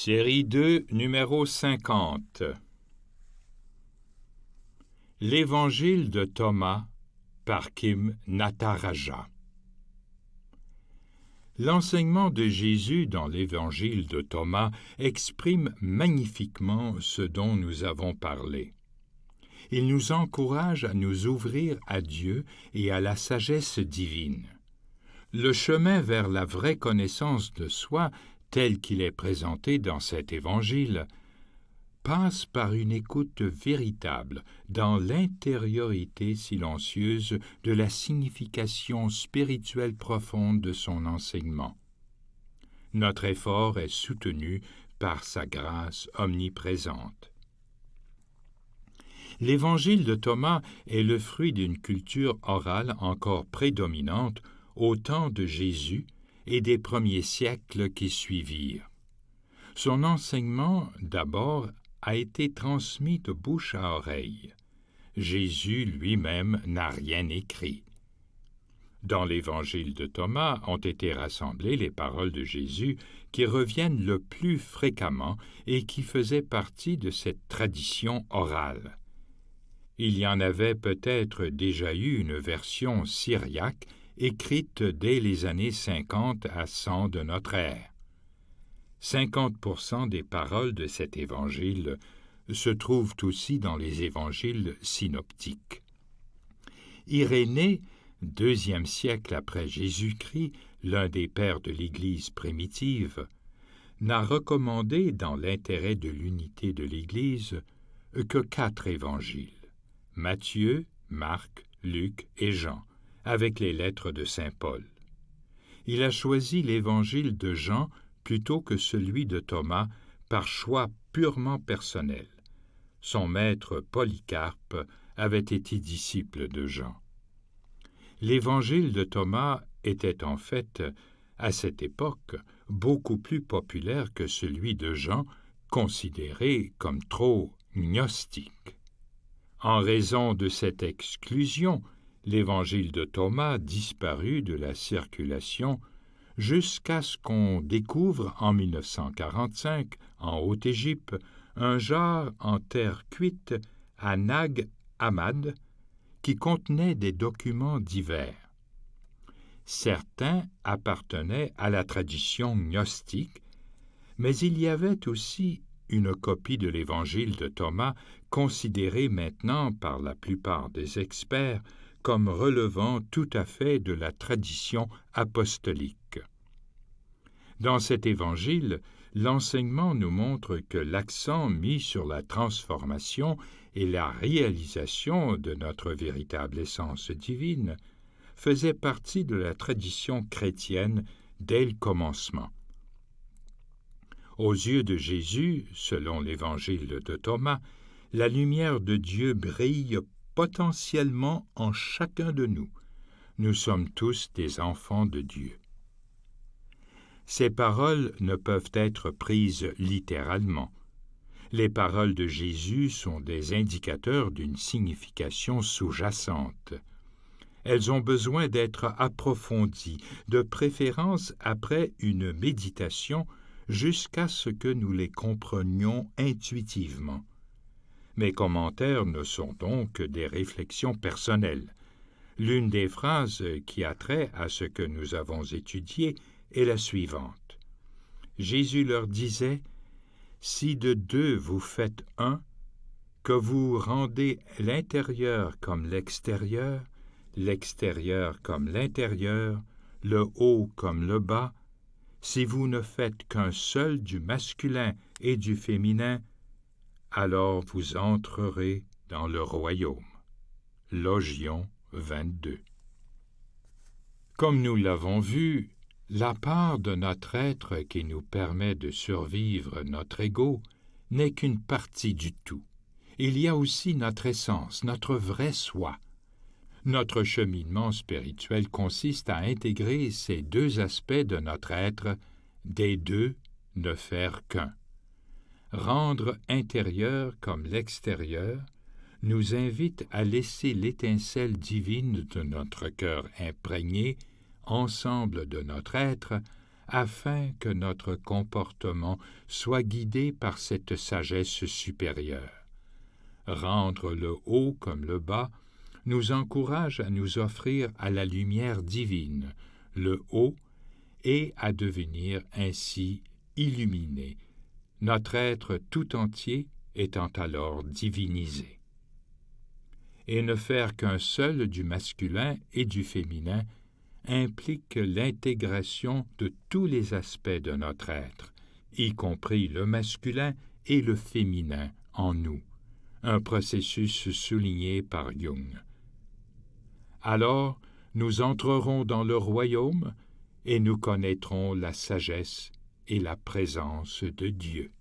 Série 2, numéro 50. L'Évangile de Thomas par Kim Nataraja. L'enseignement de Jésus dans l'Évangile de Thomas exprime magnifiquement ce dont nous avons parlé. Il nous encourage à nous ouvrir à Dieu et à la sagesse divine. Le chemin vers la vraie connaissance de soi, tel qu'il est présenté dans cet évangile, passe par une écoute véritable dans l'intériorité silencieuse de la signification spirituelle profonde de son enseignement. Notre effort est soutenu par sa grâce omniprésente. L'Évangile de Thomas est le fruit d'une culture orale encore prédominante au temps de Jésus et des premiers siècles qui suivirent. Son enseignement, d'abord, a été transmis de bouche à oreille. Jésus lui-même n'a rien écrit. Dans l'Évangile de Thomas ont été rassemblées les paroles de Jésus qui reviennent le plus fréquemment et qui faisaient partie de cette tradition orale. Il y en avait peut-être déjà eu une version syriaque écrite dès les années 50 à 100 de notre ère. 50% des paroles de cet évangile se trouvent aussi dans les évangiles synoptiques. Irénée, 2e siècle après Jésus-Christ, l'un des pères de l'Église primitive, n'a recommandé, dans l'intérêt de l'unité de l'Église, que 4 évangiles, Matthieu, Marc, Luc et Jean, avec les lettres de saint Paul. Il a choisi l'évangile de Jean plutôt que celui de Thomas par choix purement personnel. Son maître Polycarpe avait été disciple de Jean. L'évangile de Thomas était en fait, à cette époque, beaucoup plus populaire que celui de Jean, considéré comme trop gnostique. En raison de cette exclusion, l'évangile de Thomas disparut de la circulation jusqu'à ce qu'on découvre en 1945, en Haute-Égypte, un jar en terre cuite à Nag Hammadi qui contenait des documents divers. Certains appartenaient à la tradition gnostique, mais il y avait aussi une copie de l'évangile de Thomas considérée maintenant par la plupart des experts comme relevant tout à fait de la tradition apostolique. Dans cet évangile, l'enseignement nous montre que l'accent mis sur la transformation et la réalisation de notre véritable essence divine faisait partie de la tradition chrétienne dès le commencement. Aux yeux de Jésus, selon l'évangile de Thomas, la lumière de Dieu brille potentiellement en chacun de nous. Nous sommes tous des enfants de Dieu. Ces paroles ne peuvent être prises littéralement. Les paroles de Jésus sont des indicateurs d'une signification sous-jacente. Elles ont besoin d'être approfondies, de préférence après une méditation, jusqu'à ce que nous les comprenions intuitivement. Mes commentaires ne sont donc que des réflexions personnelles. L'une des phrases qui a trait à ce que nous avons étudié est la suivante. Jésus leur disait « Si de 2 vous faites 1, que vous rendez l'intérieur comme l'extérieur comme l'intérieur, le haut comme le bas, si vous ne faites qu'un seul du masculin et du féminin, alors vous entrerez dans le royaume. » Logion 22. Comme nous l'avons vu, la part de notre être qui nous permet de survivre notre ego n'est qu'une partie du tout. Il y a aussi notre essence, notre vrai soi. Notre cheminement spirituel consiste à intégrer ces 2 aspects de notre être, des 2 ne faire qu'un. Rendre intérieur comme l'extérieur nous invite à laisser l'étincelle divine de notre cœur imprégner, ensemble de notre être, afin que notre comportement soit guidé par cette sagesse supérieure. Rendre le haut comme le bas nous encourage à nous offrir à la lumière divine, le haut, et à devenir ainsi illuminé, notre être tout entier étant alors divinisé. Et ne faire qu'un seul du masculin et du féminin implique l'intégration de tous les aspects de notre être, y compris le masculin et le féminin en nous, un processus souligné par Jung. Alors, nous entrerons dans le royaume et nous connaîtrons la sagesse et la présence de Dieu.